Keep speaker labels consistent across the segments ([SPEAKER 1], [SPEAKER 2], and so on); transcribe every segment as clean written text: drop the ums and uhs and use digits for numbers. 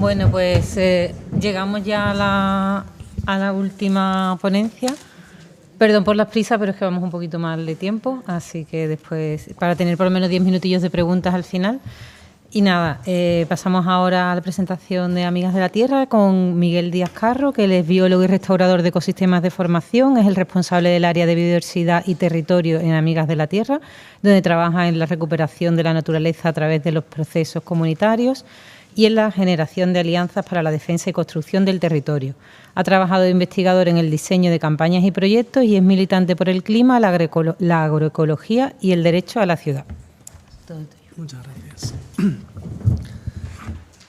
[SPEAKER 1] Bueno, pues llegamos ya a la última ponencia. Perdón por las prisas, pero es que vamos un poquito mal de tiempo, así que después, para tener por lo menos 10 minutillos de preguntas al final. Y nada, pasamos ahora a la presentación de Amigas de la Tierra con Miguel Díaz Carro, que él es biólogo y restaurador de ecosistemas de formación, es el responsable del área de biodiversidad y territorio en Amigas de la Tierra, donde trabaja en la recuperación de la naturaleza a través de los procesos comunitarios y en la generación de alianzas para la defensa y construcción del territorio. Ha trabajado de investigador en el diseño de campañas y proyectos y es militante por el clima, la agroecología y el derecho a la ciudad. Todo tuyo.
[SPEAKER 2] Muchas gracias.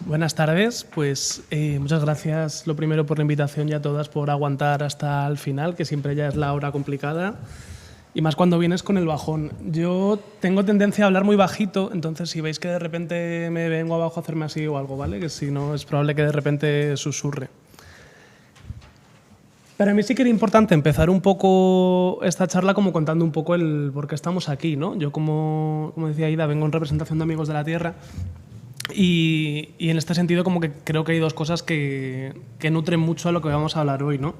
[SPEAKER 2] Buenas tardes. Pues muchas gracias, lo primero, por la invitación y a todas por aguantar hasta el final, que siempre ya es la hora complicada. Y más cuando vienes con el bajón. Yo tengo tendencia a hablar muy bajito, entonces si veis que de repente me vengo abajo a hacerme así o algo, ¿vale? Que si no es probable que de repente susurre. Para mí sí que era importante empezar un poco esta charla como contando un poco el por qué estamos aquí, ¿no? Yo, como decía Ida, vengo en representación de Amigos de la Tierra y en este sentido como que creo que hay dos cosas que nutren mucho a lo que vamos a hablar hoy, ¿no?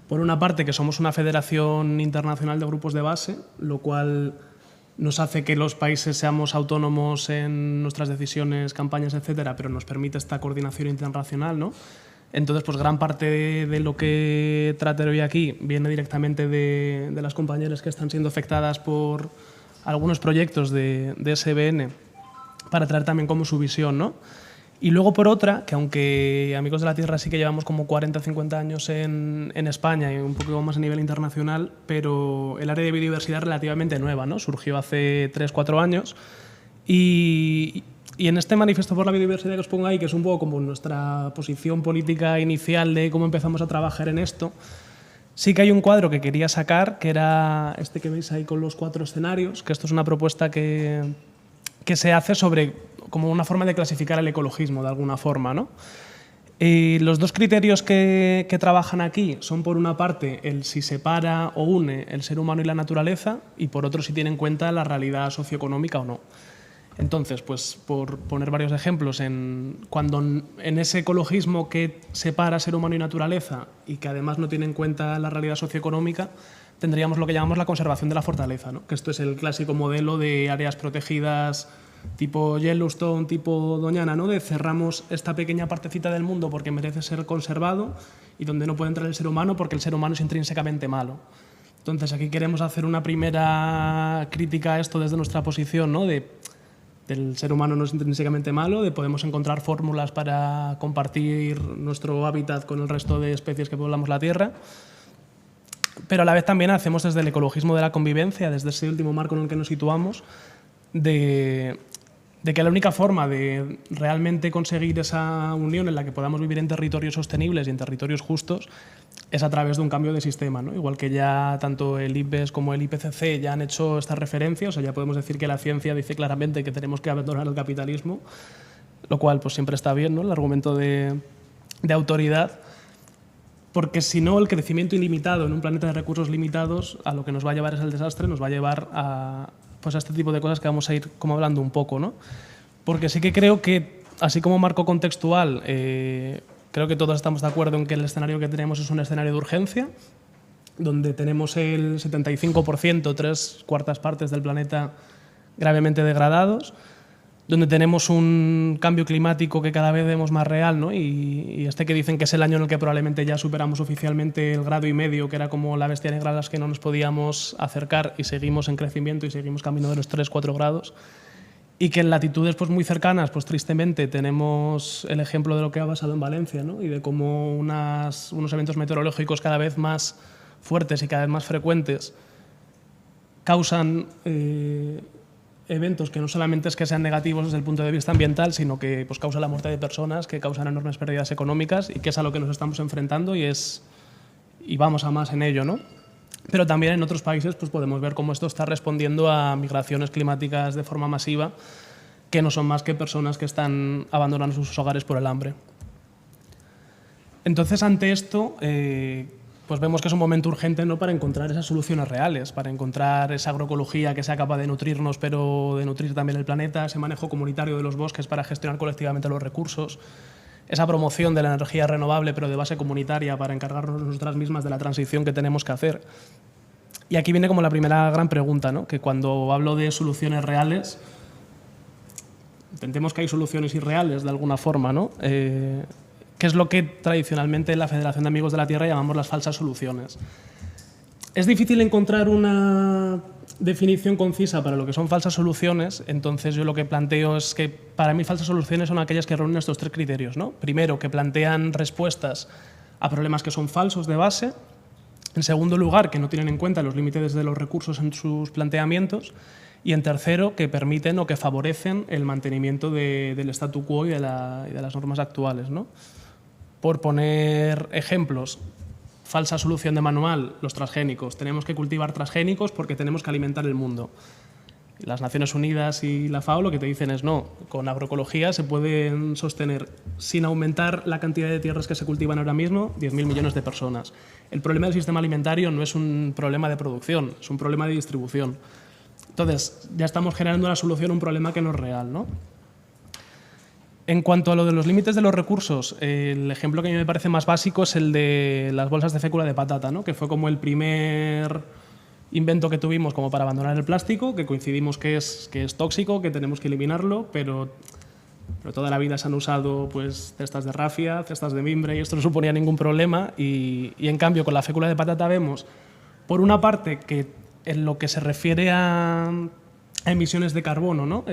[SPEAKER 2] Por una parte, que somos una federación internacional de grupos de base, lo cual nos hace que los países seamos autónomos en nuestras decisiones, campañas, etcétera, pero nos permite esta coordinación internacional, ¿no? Entonces, pues gran parte de lo que trataré hoy aquí viene directamente de las compañeras que están siendo afectadas por algunos proyectos de SBN para traer también como su visión, ¿no? Y luego, por otra, que aunque Amigos de la Tierra sí que llevamos como 40 o 50 años en España y un poco más a nivel internacional, pero el área de biodiversidad es relativamente nueva, ¿no? Surgió hace 3 o 4 años y en este manifiesto por la biodiversidad que os pongo ahí, que es un poco como nuestra posición política inicial de cómo empezamos a trabajar en esto, sí que hay un cuadro que quería sacar, que era este que veis ahí con los 4 escenarios, que esto es una propuesta que se hace sobre como una forma de clasificar el ecologismo, de alguna forma, ¿no? Los dos criterios que trabajan aquí son, por una parte, el si separa o une el ser humano y la naturaleza, y por otro, si tiene en cuenta la realidad socioeconómica o no. Entonces, pues por poner varios ejemplos, cuando en ese ecologismo que separa ser humano y naturaleza y que además no tiene en cuenta la realidad socioeconómica, tendríamos lo que llamamos la conservación de la fortaleza, ¿no? Que esto es el clásico modelo de áreas protegidas tipo Yellowstone, tipo Doñana, ¿no? De cerramos esta pequeña partecita del mundo porque merece ser conservado y donde no puede entrar el ser humano porque el ser humano es intrínsecamente malo. Entonces, aquí queremos hacer una primera crítica a esto desde nuestra posición, ¿no? Del ser humano no es intrínsecamente malo, de podemos encontrar fórmulas para compartir nuestro hábitat con el resto de especies que poblamos la Tierra, pero a la vez también hacemos desde el ecologismo de la convivencia, desde ese último marco en el que nos situamos, de que la única forma de realmente conseguir esa unión en la que podamos vivir en territorios sostenibles y en territorios justos es a través de un cambio de sistema, ¿no? Igual que ya tanto el IPBES como el IPCC ya han hecho esta referencia, o sea, ya podemos decir que la ciencia dice claramente que tenemos que abandonar el capitalismo, lo cual pues siempre está bien, ¿no? El argumento de autoridad, porque si no, el crecimiento ilimitado en un planeta de recursos limitados a lo que nos va a llevar es el desastre, nos va a llevar a este tipo de cosas que vamos a ir como hablando un poco, ¿no? Porque sí que creo que, así como marco contextual, creo que todos estamos de acuerdo en que el escenario que tenemos es un escenario de urgencia, donde tenemos el 75%, 3/4 partes del planeta gravemente degradados, donde tenemos un cambio climático que cada vez vemos más real, ¿no? Y este que dicen que es el año en el que probablemente ya superamos oficialmente el 1,5 grados, que era como la bestia negra a las que no nos podíamos acercar, y seguimos en crecimiento y seguimos camino de los 3-4 grados. Y que en latitudes pues muy cercanas, pues tristemente, tenemos el ejemplo de lo que ha pasado en Valencia, ¿no? Y de cómo unos eventos meteorológicos cada vez más fuertes y cada vez más frecuentes causan eventos que no solamente es que sean negativos desde el punto de vista ambiental, sino que pues, causan la muerte de personas, que causan enormes pérdidas económicas y que es a lo que nos estamos enfrentando y vamos a más en ello, ¿no? Pero también en otros países pues, podemos ver cómo esto está respondiendo a migraciones climáticas de forma masiva, que no son más que personas que están abandonando sus hogares por el hambre. Entonces, ante esto, pues vemos que es un momento urgente, ¿no? Para encontrar esas soluciones reales, para encontrar esa agroecología que sea capaz de nutrirnos, pero de nutrir también el planeta, ese manejo comunitario de los bosques para gestionar colectivamente los recursos, esa promoción de la energía renovable, pero de base comunitaria, para encargarnos nosotras mismas de la transición que tenemos que hacer. Y aquí viene como la primera gran pregunta, ¿no? Que cuando hablo de soluciones reales, entendemos que hay soluciones irreales de alguna forma, ¿no? Que es lo que tradicionalmente en la Federación de Amigos de la Tierra llamamos las falsas soluciones. Es difícil encontrar una definición concisa para lo que son falsas soluciones, entonces yo lo que planteo es que para mí falsas soluciones son aquellas que reúnen estos tres criterios, ¿no? Primero, que plantean respuestas a problemas que son falsos de base. En segundo lugar, que no tienen en cuenta los límites de los recursos en sus planteamientos. Y en tercero, que permiten o que favorecen el mantenimiento del statu quo y de las normas actuales, ¿no? Por poner ejemplos, falsa solución de manual, los transgénicos. Tenemos que cultivar transgénicos porque tenemos que alimentar el mundo. Las Naciones Unidas y la FAO lo que te dicen es no, con agroecología se pueden sostener, sin aumentar la cantidad de tierras que se cultivan ahora mismo, 10.000 millones de personas. El problema del sistema alimentario no es un problema de producción, es un problema de distribución. Entonces, ya estamos generando una solución a un problema que no es real, ¿no? En cuanto a lo de los límites de los recursos, el ejemplo que a mí me parece más básico es el de las bolsas de fécula de patata, ¿no? Que fue como el primer invento que tuvimos como para abandonar el plástico, que coincidimos que es tóxico, que tenemos que eliminarlo, pero toda la vida se han usado pues, cestas de rafia, cestas de mimbre, y esto no suponía ningún problema. Y en cambio, con la fécula de patata vemos, por una parte, que en lo que se refiere a emisiones de carbono, ¿no?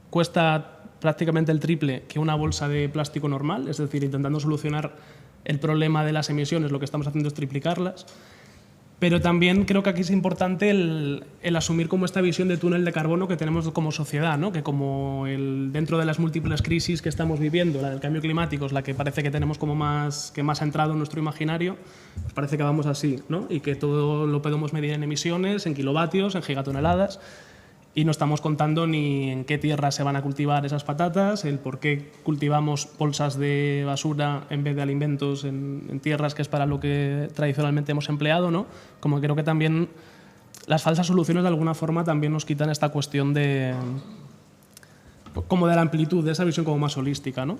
[SPEAKER 2] Cuesta prácticamente el triple que una bolsa de plástico normal, es decir, intentando solucionar el problema de las emisiones, lo que estamos haciendo es triplicarlas. Pero también creo que aquí es importante el asumir como esta visión de túnel de carbono que tenemos como sociedad, ¿no? Que como dentro de las múltiples crisis que estamos viviendo, la del cambio climático es la que parece que tenemos como más ha entrado en nuestro imaginario, pues parece que vamos así, ¿no? Y que todo lo podemos medir en emisiones, en kilovatios, en gigatoneladas, y no estamos contando ni en qué tierras se van a cultivar esas patatas, el por qué cultivamos bolsas de basura en vez de alimentos en tierras, que es para lo que tradicionalmente hemos empleado, ¿no? Como creo que también las falsas soluciones de alguna forma también nos quitan esta cuestión de la amplitud, de esa visión como más holística, ¿no?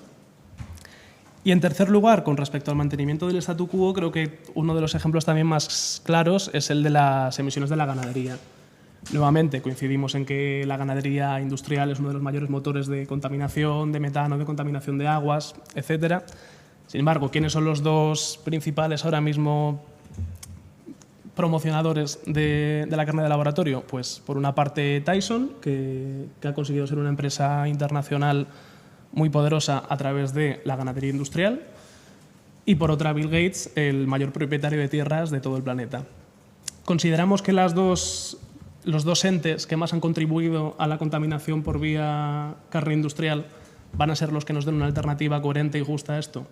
[SPEAKER 2] Y en tercer lugar, con respecto al mantenimiento del statu quo, creo que uno de los ejemplos también más claros es el de las emisiones de la ganadería. Nuevamente coincidimos en que la ganadería industrial es uno de los mayores motores de contaminación, de metano, de contaminación de aguas, etc. Sin embargo, ¿quiénes son los dos principales ahora mismo promocionadores de la carne de laboratorio? Pues por una parte Tyson, que ha conseguido ser una empresa internacional muy poderosa a través de la ganadería industrial, y por otra Bill Gates, el mayor propietario de tierras de todo el planeta. Consideramos que los dos entes que más han contribuido a la contaminación por vía carne industrial van a ser los que nos den una alternativa coherente y justa a esto.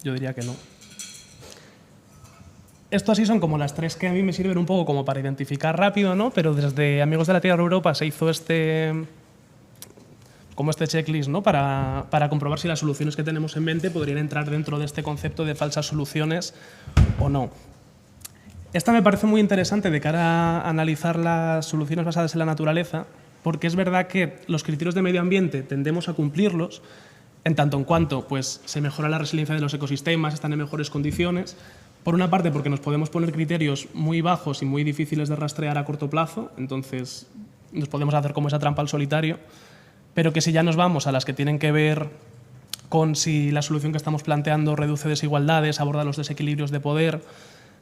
[SPEAKER 2] Yo diría que no. Esto así son como las tres que a mí me sirven un poco como para identificar rápido, ¿no? Pero desde Amigos de la Tierra Europa se hizo este checklist, ¿no? Para comprobar si las soluciones que tenemos en mente podrían entrar dentro de este concepto de falsas soluciones o no. Esta me parece muy interesante de cara a analizar las soluciones basadas en la naturaleza, porque es verdad que los criterios de medio ambiente tendemos a cumplirlos en tanto en cuanto pues, se mejora la resiliencia de los ecosistemas, están en mejores condiciones. Por una parte, porque nos podemos poner criterios muy bajos y muy difíciles de rastrear a corto plazo, entonces nos podemos hacer como esa trampa al solitario, pero que si ya nos vamos a las que tienen que ver con si la solución que estamos planteando reduce desigualdades, aborda los desequilibrios de poder,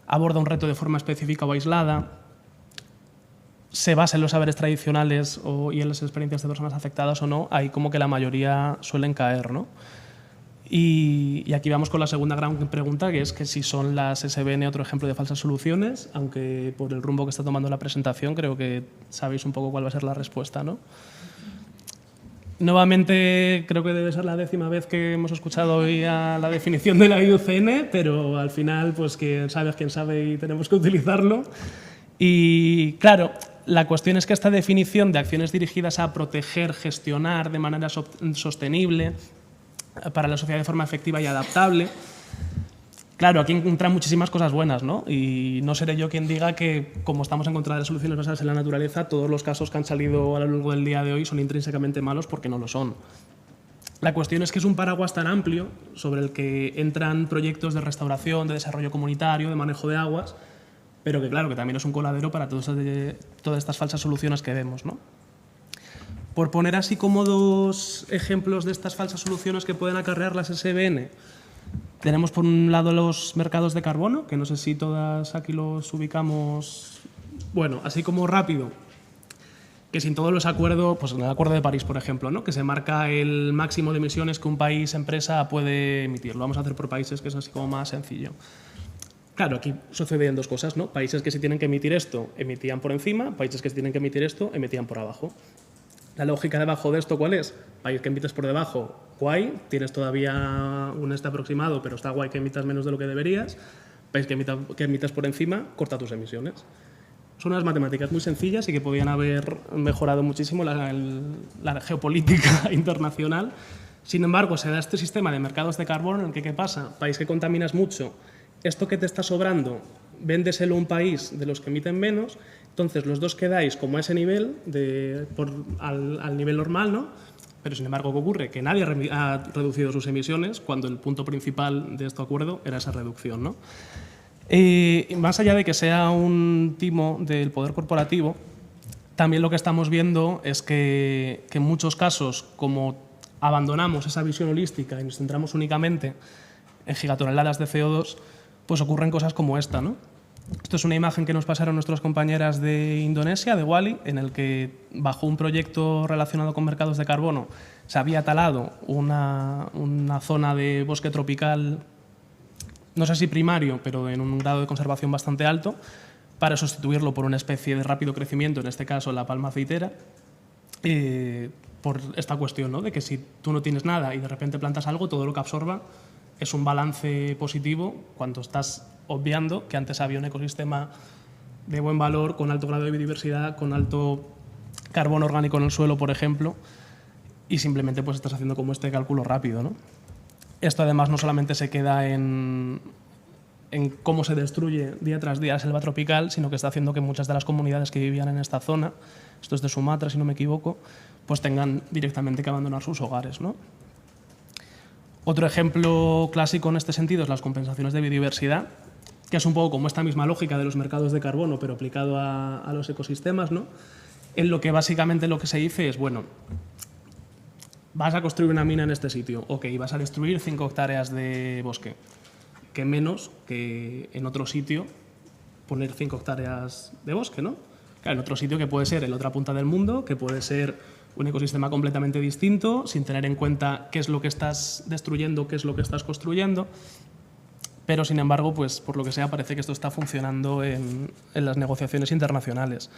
[SPEAKER 2] aborda un reto de forma específica o aislada, se basa en los saberes tradicionales y en las experiencias de personas afectadas o no, ahí como que la mayoría suelen caer, ¿no? Y aquí vamos con la segunda gran pregunta, que es que si son las SBN otro ejemplo de falsas soluciones, aunque por el rumbo que está tomando la presentación creo que sabéis un poco cuál va a ser la respuesta, ¿no? Nuevamente, creo que debe ser la 10ª vez que hemos escuchado hoy a la definición de la IUCN, pero al final, pues quien sabe es quien sabe y tenemos que utilizarlo. Y claro, la cuestión es que esta definición de acciones dirigidas a proteger, gestionar de manera sostenible para la sociedad de forma efectiva y adaptable, claro, aquí entran muchísimas cosas buenas, ¿no? Y no seré yo quien diga que, como estamos en contra de las soluciones basadas en la naturaleza, todos los casos que han salido a lo largo del día de hoy son intrínsecamente malos, porque no lo son. La cuestión es que es un paraguas tan amplio sobre el que entran proyectos de restauración, de desarrollo comunitario, de manejo de aguas, pero que claro, que también es un coladero para todas estas falsas soluciones que vemos, ¿no? Por poner así como 2 ejemplos de estas falsas soluciones que pueden acarrear las SBN, tenemos por un lado los mercados de carbono, que no sé si todas aquí los ubicamos, bueno, así como rápido, que sin todos los acuerdos, pues en el Acuerdo de París, por ejemplo, ¿no? Que se marca el máximo de emisiones que un país, empresa, puede emitir. Lo vamos a hacer por países, que es así como más sencillo. Claro, aquí suceden 2 cosas, ¿no? Países que si tienen que emitir esto, emitían por encima, países que si tienen que emitir esto, emitían por abajo. La lógica debajo de esto, ¿cuál es? País que emites por debajo, guay, tienes todavía un aproximado, pero está guay que emitas menos de lo que deberías. País que emitas por encima, corta tus emisiones. Son unas matemáticas muy sencillas y que podían haber mejorado muchísimo la geopolítica internacional. Sin embargo, se da este sistema de mercados de carbono en el que, ¿qué pasa? País que contaminas mucho, esto que te está sobrando, véndeselo a un país de los que emiten menos, entonces los dos quedáis como a ese nivel, al nivel normal, ¿no? Pero sin embargo, ¿qué ocurre? Que nadie ha reducido sus emisiones cuando el punto principal de este acuerdo era esa reducción, ¿no? Más allá de que sea un timo del poder corporativo, también lo que estamos viendo es que en muchos casos, como abandonamos esa visión holística y nos centramos únicamente en gigatoneladas de CO2, pues ocurren cosas como esta, ¿no? Esto es una imagen que nos pasaron nuestras compañeras de Indonesia, de Wali, en el que bajo un proyecto relacionado con mercados de carbono se había talado una zona de bosque tropical, no sé si primario, pero en un grado de conservación bastante alto, para sustituirlo por una especie de rápido crecimiento, en este caso la palma aceitera, por esta cuestión, ¿no? De que si tú no tienes nada y de repente plantas algo, todo lo que absorba es un balance positivo cuando estás obviando que antes había un ecosistema de buen valor, con alto grado de biodiversidad, con alto carbono orgánico en el suelo, por ejemplo, y simplemente pues estás haciendo como este cálculo rápido, ¿no? Esto además no solamente se queda en cómo se destruye día tras día la selva tropical, sino que está haciendo que muchas de las comunidades que vivían en esta zona, esto es de Sumatra si no me equivoco, pues tengan directamente que abandonar sus hogares, ¿no? Otro ejemplo clásico en este sentido es las compensaciones de biodiversidad, que es un poco como esta misma lógica de los mercados de carbono, pero aplicado a los ecosistemas, ¿no? En lo que básicamente lo que se dice es, bueno, vas a construir una mina en este sitio, ok, vas a destruir 5 hectáreas de bosque, que menos que en otro sitio poner 5 hectáreas de bosque, ¿no? Claro, en otro sitio que puede ser en la otra punta del mundo, que puede ser un ecosistema completamente distinto, sin tener en cuenta qué es lo que estás destruyendo, qué es lo que estás construyendo, pero sin embargo, pues por lo que sea, parece que esto está funcionando en las negociaciones internacionales.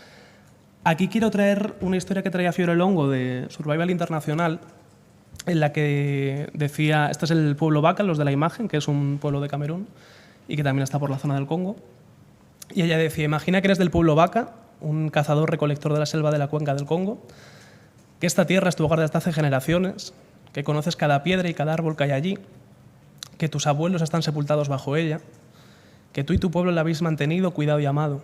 [SPEAKER 2] Aquí quiero traer una historia que traía Fiore Longo de Survival Internacional, en la que decía, este es el pueblo Baka, los de la imagen, que es un pueblo de Camerún y que también está por la zona del Congo. Y ella decía, imagina que eres del pueblo Baka, un cazador-recolector de la selva de la cuenca del Congo, que esta tierra es tu hogar desde hace generaciones, que conoces cada piedra y cada árbol que hay allí, que tus abuelos están sepultados bajo ella, que tú y tu pueblo la habéis mantenido, cuidado y amado.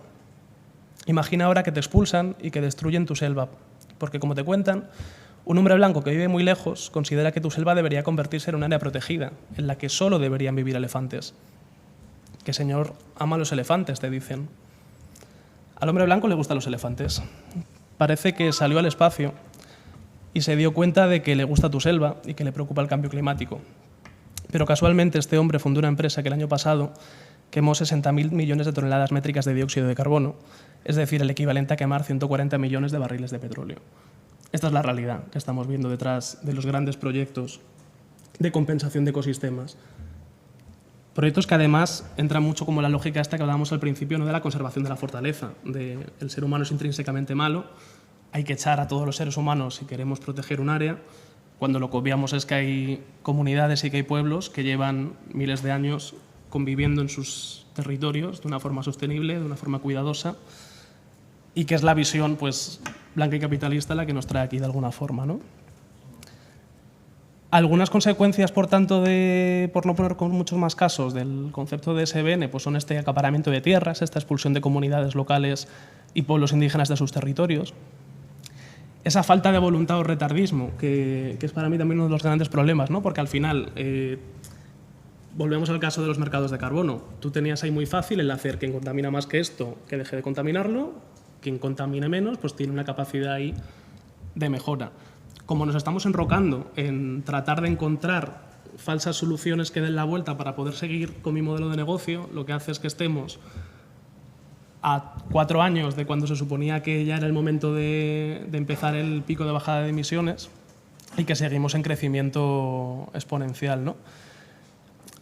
[SPEAKER 2] Imagina ahora que te expulsan y que destruyen tu selva, porque como te cuentan, un hombre blanco que vive muy lejos considera que tu selva debería convertirse en un área protegida, en la que solo deberían vivir elefantes. Que señor ama a los elefantes, te dicen. Al hombre blanco le gustan los elefantes. Parece que salió al espacio y se dio cuenta de que le gusta tu selva y que le preocupa el cambio climático. Pero casualmente este hombre fundó una empresa que el año pasado quemó 60.000 millones de toneladas métricas de dióxido de carbono, es decir, el equivalente a quemar 140 millones de barriles de petróleo. Esta es la realidad que estamos viendo detrás de los grandes proyectos de compensación de ecosistemas. Proyectos que además entran mucho como la lógica esta que hablábamos al principio, ¿no? De la conservación de la fortaleza, de el ser humano es intrínsecamente malo, hay que echar a todos los seres humanos si queremos proteger un área, cuando lo que obviamos es que hay comunidades y que hay pueblos que llevan miles de años conviviendo en sus territorios de una forma sostenible, de una forma cuidadosa, y que es la visión pues, blanca y capitalista la que nos trae aquí de alguna forma, ¿no? Algunas consecuencias, por tanto, por no poner con muchos más casos, del concepto de SBN, pues son este acaparamiento de tierras, esta expulsión de comunidades locales y pueblos indígenas de sus territorios. esa falta de voluntad o retardismo, que es para mí también uno de los grandes problemas, ¿no? Porque al final, volvemos al caso de los mercados de carbono. Tú tenías ahí muy fácil el hacer quien contamina más que esto, que deje de contaminarlo, quien contamine menos, pues tiene una capacidad ahí de mejora. Como nos estamos enrocando en tratar de encontrar falsas soluciones que den la vuelta para poder seguir con mi modelo de negocio, lo que hace es que estemos a 4 años de cuando se suponía que ya era el momento de empezar el pico de bajada de emisiones y que seguimos en crecimiento exponencial, ¿no?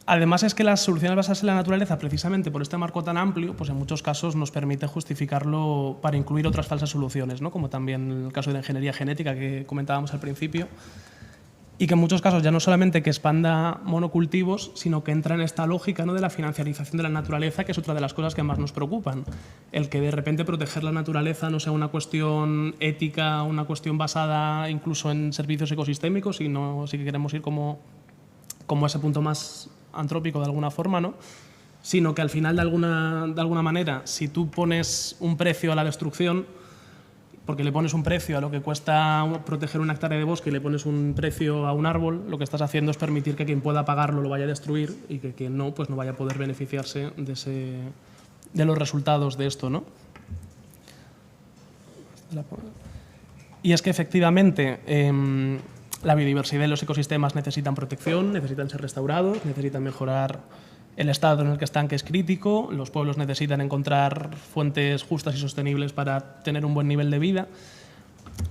[SPEAKER 2] Además es que las soluciones basadas en la naturaleza, precisamente por este marco tan amplio, pues en muchos casos nos permite justificarlo para incluir otras falsas soluciones, ¿no? Como también el caso de la ingeniería genética que comentábamos al principio, y que en muchos casos ya no solamente que expanda monocultivos, sino que entra en esta lógica, ¿no?, de la financiarización de la naturaleza, que es otra de las cosas que más nos preocupan. El que de repente proteger la naturaleza no sea una cuestión ética, una cuestión basada incluso en servicios ecosistémicos, sino sí que queremos ir como a ese punto más antrópico de alguna forma, ¿no? Sino que al final, de alguna manera, si tú pones un precio a la destrucción, porque le pones un precio a lo que cuesta proteger una hectárea de bosque y le pones un precio a un árbol, lo que estás haciendo es permitir que quien pueda pagarlo lo vaya a destruir y que quien no, pues no vaya a poder beneficiarse de los resultados de esto, ¿no? Y es que efectivamente la biodiversidad y los ecosistemas necesitan protección, necesitan ser restaurados, necesitan mejorar el estado en el que están, que es crítico. Los pueblos necesitan encontrar fuentes justas y sostenibles para tener un buen nivel de vida.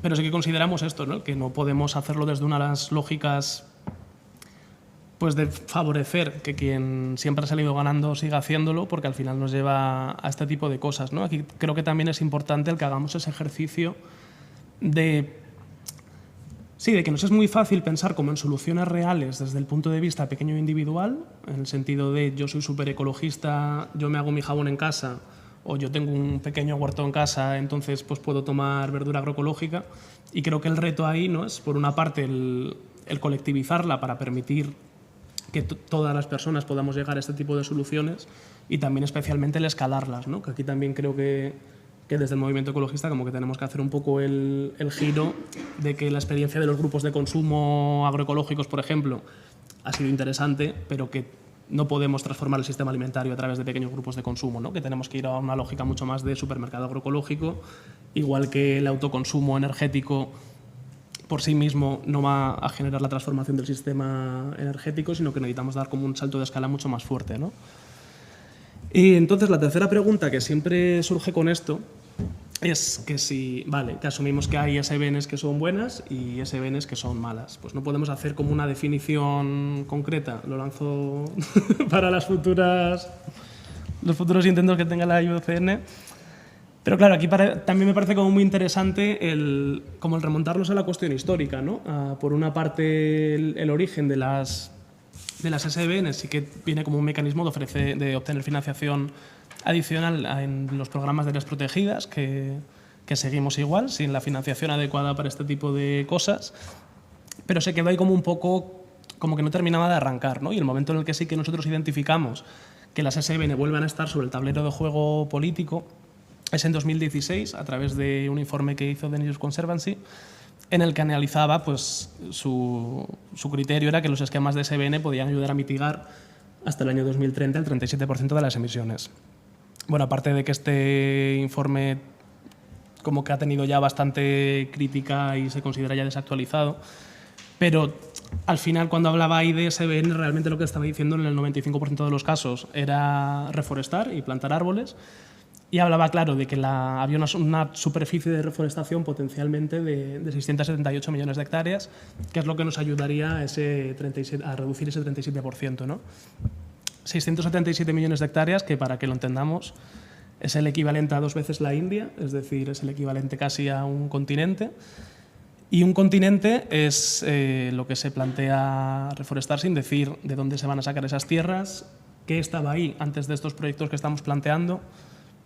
[SPEAKER 2] Pero sí que consideramos esto, ¿no?, que no podemos hacerlo desde una de las lógicas pues de favorecer que quien siempre ha salido ganando siga haciéndolo, porque al final nos lleva a este tipo de cosas, ¿no? Aquí creo que también es importante el que hagamos ese ejercicio de que nos es muy fácil pensar como en soluciones reales desde el punto de vista pequeño e individual, en el sentido de yo soy súper ecologista, yo me hago mi jabón en casa, o yo tengo un pequeño huerto en casa, entonces pues puedo tomar verdura agroecológica. Y creo que el reto ahí, ¿no?, es por una parte el colectivizarla para permitir que todas las personas podamos llegar a este tipo de soluciones, y también especialmente el escalarlas, ¿no? Que aquí también creo que desde el movimiento ecologista como que tenemos que hacer un poco el giro de que la experiencia de los grupos de consumo agroecológicos, por ejemplo, ha sido interesante, pero que no podemos transformar el sistema alimentario a través de pequeños grupos de consumo, ¿no? Que tenemos que ir a una lógica mucho más de supermercado agroecológico, igual que el autoconsumo energético por sí mismo no va a generar la transformación del sistema energético, sino que necesitamos dar como un salto de escala mucho más fuerte, ¿no? Y entonces la tercera pregunta que siempre surge con esto es que que asumimos que hay SBNs que son buenas y SBNs que son malas. Pues no podemos hacer como una definición concreta, lo lanzo para los futuros intentos que tenga la IUCN. Pero claro, aquí también me parece como muy interesante el remontarnos a la cuestión histórica, ¿no? Por una parte el origen de las SBN sí que viene como un mecanismo de obtener financiación adicional en los programas de áreas protegidas, que seguimos igual, sin la financiación adecuada para este tipo de cosas, pero se quedó ahí como un poco, como que no terminaba de arrancar, ¿no? Y el momento en el que sí que nosotros identificamos que las SBN vuelvan a estar sobre el tablero de juego político es en 2016, a través de un informe que hizo The Nature Conservancy, en el que analizaba, pues su criterio era que los esquemas de SBN podían ayudar a mitigar hasta el año 2030 el 37% de las emisiones. Bueno, aparte de que este informe como que ha tenido ya bastante crítica y se considera ya desactualizado, pero al final cuando hablaba ahí de SBN realmente lo que estaba diciendo en el 95% de los casos era reforestar y plantar árboles. Y hablaba, claro, de que había una superficie de reforestación potencialmente de 678 millones de hectáreas, que es lo que nos ayudaría a reducir ese 37%, ¿no? 677 millones de hectáreas, que para que lo entendamos es el equivalente a 2 veces la India, es decir, es el equivalente casi a un continente. Y un continente es lo que se plantea reforestar sin decir de dónde se van a sacar esas tierras, qué estaba ahí antes de estos proyectos que estamos planteando,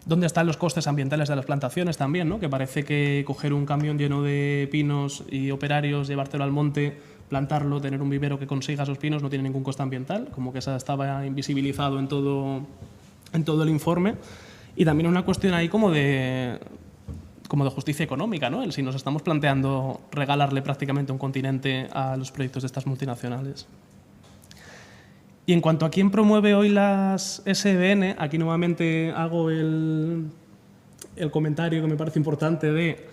[SPEAKER 2] dónde están los costes ambientales de las plantaciones también, ¿no? Que parece que coger un camión lleno de pinos y operarios, llevártelo al monte, plantarlo, tener un vivero que consiga esos pinos no tiene ningún coste ambiental, como que eso estaba invisibilizado en todo el informe. Y también una cuestión ahí como de como de justicia económica, ¿no? Si nos estamos planteando regalarle prácticamente un continente a los proyectos de estas multinacionales. Y en cuanto a quién promueve hoy las SBN, aquí nuevamente hago el comentario que me parece importante de...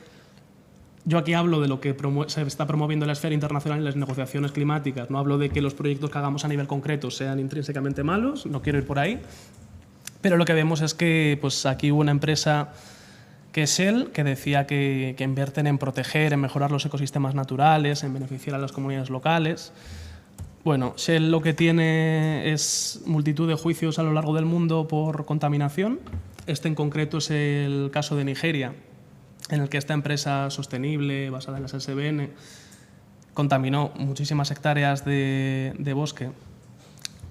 [SPEAKER 2] Yo aquí hablo de lo que se está promoviendo en la esfera internacional en las negociaciones climáticas. No hablo de que los proyectos que hagamos a nivel concreto sean intrínsecamente malos, no quiero ir por ahí. Pero lo que vemos es que pues, aquí hubo una empresa que es Shell, que decía que invierten en proteger, en mejorar los ecosistemas naturales, en beneficiar a las comunidades locales. Bueno, Shell lo que tiene es multitud de juicios a lo largo del mundo por contaminación. Este en concreto es el caso de Nigeria, en el que esta empresa sostenible, basada en las SBN, contaminó muchísimas hectáreas de bosque,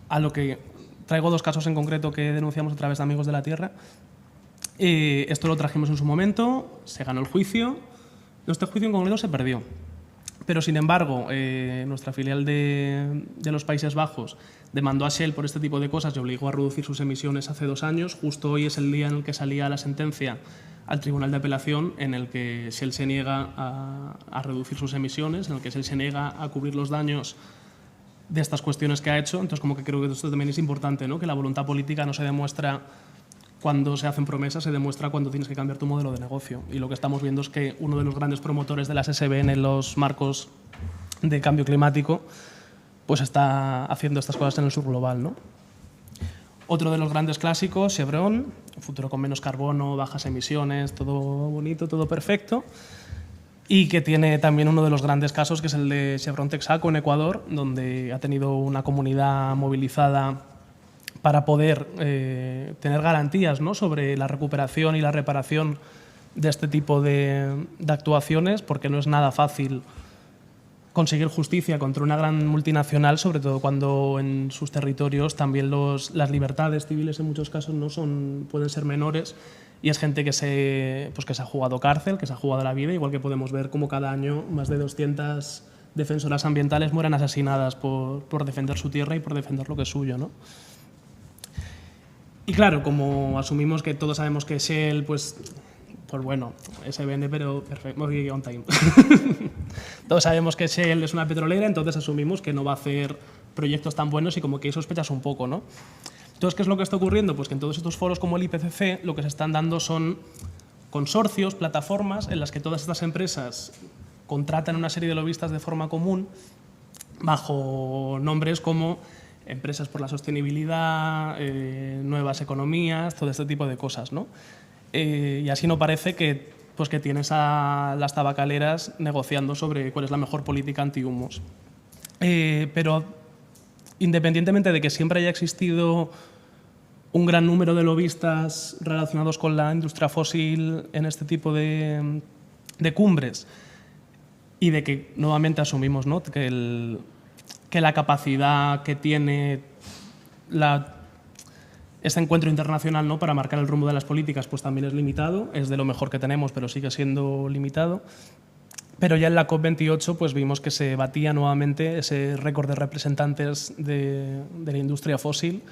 [SPEAKER 2] a lo que traigo dos casos en concreto que denunciamos a través de Amigos de la Tierra. Esto lo trajimos en su momento, se ganó el juicio, este juicio en concreto se perdió. Pero, sin embargo, nuestra filial de los Países Bajos demandó a Shell por este tipo de cosas y obligó a reducir sus emisiones hace 2 años. Justo hoy es el día en el que salía la sentencia al Tribunal de Apelación, en el que Shell se niega a reducir sus emisiones, en el que Shell se niega a cubrir los daños de estas cuestiones que ha hecho. Entonces, como que creo que esto también es importante, ¿no? Que la voluntad política no se demuestra cuando se hacen promesas, se demuestra cuando tienes que cambiar tu modelo de negocio. Y lo que estamos viendo es que uno de los grandes promotores de las SBN en los marcos de cambio climático pues está haciendo estas cosas en el sur global, ¿no? Otro de los grandes clásicos, Chevron, un futuro con menos carbono, bajas emisiones, todo bonito, todo perfecto. Y que tiene también uno de los grandes casos, que es el de Chevron Texaco en Ecuador, donde ha tenido una comunidad movilizada para poder tener garantías, ¿no?, sobre la recuperación y la reparación de este tipo de actuaciones, porque no es nada fácil conseguir justicia contra una gran multinacional, sobre todo cuando en sus territorios también las libertades civiles en muchos casos pueden ser menores, y es gente que se ha jugado cárcel, que se ha jugado la vida, igual que podemos ver como cada año más de 200 defensoras ambientales mueren asesinadas por defender su tierra y por defender lo que es suyo, ¿no? Y claro, como asumimos que todos sabemos que Shell, pues bueno, SBN, pero perfecto, on time. Todos sabemos que Shell es una petrolera, entonces asumimos que no va a hacer proyectos tan buenos y como que sospechas un poco, ¿no? Entonces, ¿qué es lo que está ocurriendo? Pues que en todos estos foros como el IPCC lo que se están dando son consorcios, plataformas en las que todas estas empresas contratan una serie de lobistas de forma común bajo nombres como empresas por la sostenibilidad, nuevas economías, todo este tipo de cosas, ¿no? Y así no parece que tienes a las tabacaleras negociando sobre cuál es la mejor política antihumos. Pero independientemente de que siempre haya existido un gran número de lobistas relacionados con la industria fósil en este tipo de cumbres, y de que nuevamente asumimos, ¿no?, que la capacidad que tiene este encuentro internacional, ¿no?, para marcar el rumbo de las políticas, pues también es limitado, es de lo mejor que tenemos, pero sigue siendo limitado. Pero ya en la COP28 pues vimos que se batía nuevamente ese récord de representantes de la industria fósil,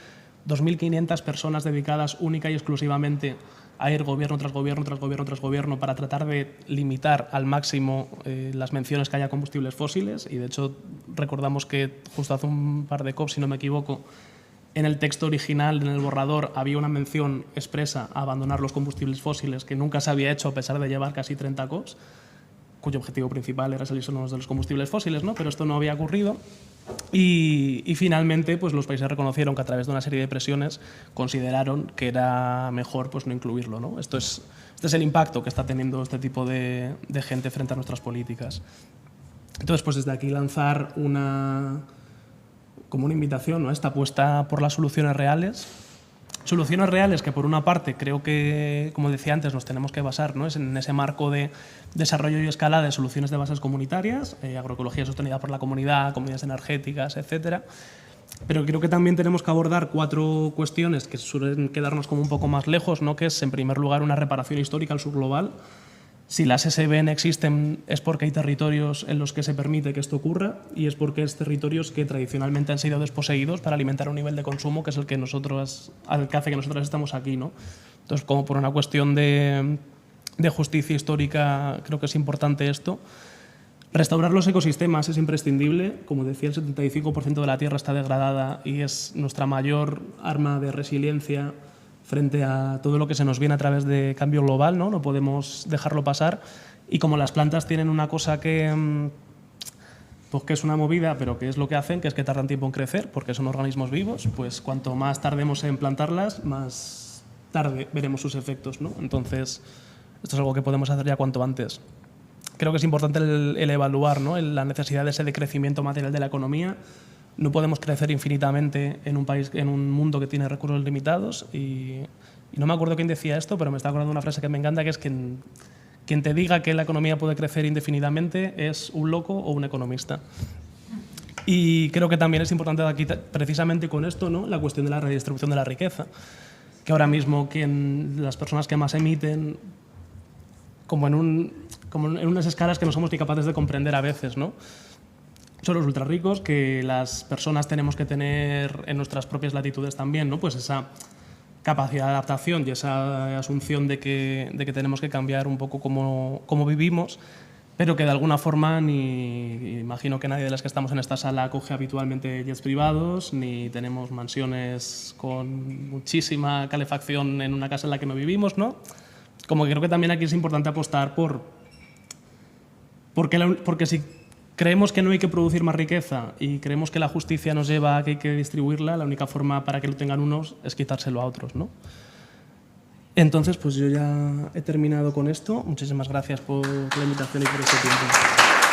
[SPEAKER 2] 2.500 personas dedicadas única y exclusivamente a ir gobierno tras gobierno, tras gobierno, tras gobierno, para tratar de limitar al máximo las menciones que haya a combustibles fósiles. Y de hecho recordamos que justo hace un par de COP, si no me equivoco, en el texto original, en el borrador, había una mención expresa a abandonar los combustibles fósiles, que nunca se había hecho a pesar de llevar casi 30 COPs, cuyo objetivo principal era salirnos de los combustibles fósiles, ¿no? Pero esto no había ocurrido. Y finalmente pues los países reconocieron que a través de una serie de presiones consideraron que era mejor pues no incluirlo, ¿no? Este es el impacto que está teniendo este tipo de gente frente a nuestras políticas. Entonces, pues desde aquí lanzar como una invitación, ¿no?, a esta apuesta por las soluciones reales. Soluciones reales que, por una parte, creo que, como decía antes, nos tenemos que basar, ¿no?, en ese marco de desarrollo y escala de soluciones de bases comunitarias, agroecología sostenida por la comunidad, comunidades energéticas, etcétera. Pero creo que también tenemos que abordar 4 cuestiones que suelen quedarnos como un poco más lejos, ¿no?, que es, en primer lugar, una reparación histórica al sur global. Si las SBN existen es porque hay territorios en los que se permite que esto ocurra, y es porque es territorios que tradicionalmente han sido desposeídos para alimentar un nivel de consumo que es el que hace que nosotros estamos aquí, ¿no? Entonces, como por una cuestión de de justicia histórica, creo que es importante esto. Restaurar los ecosistemas es imprescindible. Como decía, el 75% de la Tierra está degradada y es nuestra mayor arma de resiliencia frente a todo lo que se nos viene a través de cambio global, ¿no? No podemos dejarlo pasar. Y como las plantas tienen una cosa que es una movida, pero que es lo que hacen, que es que tardan tiempo en crecer, porque son organismos vivos, pues cuanto más tardemos en plantarlas, más tarde veremos sus efectos, ¿no? Entonces, esto es algo que podemos hacer ya cuanto antes. Creo que es importante el evaluar, ¿no? La necesidad de ese decrecimiento material de la economía. No podemos crecer infinitamente en un país, en un mundo que tiene recursos limitados. Y no me acuerdo quién decía esto, pero me está acordando de una frase que me encanta, que es quien te diga que la economía puede crecer indefinidamente es un loco o un economista. Y creo que también es importante aquí, precisamente con esto, ¿no? La cuestión de la redistribución de la riqueza. Que ahora mismo las personas que más emiten, como en unas escalas que no somos ni capaces de comprender a veces, ¿no? Son los ultrarricos, que las personas tenemos que tener en nuestras propias latitudes también, ¿no? Pues esa capacidad de adaptación y esa asunción de que tenemos que cambiar un poco cómo vivimos, pero que de alguna forma imagino que nadie de las que estamos en esta sala coge habitualmente jets privados, ni tenemos mansiones con muchísima calefacción en una casa en la que no vivimos, ¿no? Como que creo que también aquí es importante apostar porque si creemos que no hay que producir más riqueza y creemos que la justicia nos lleva a que hay que distribuirla, la única forma para que lo tengan unos es quitárselo a otros, ¿no? Entonces, pues yo ya he terminado con esto. Muchísimas gracias por la invitación y por este tiempo.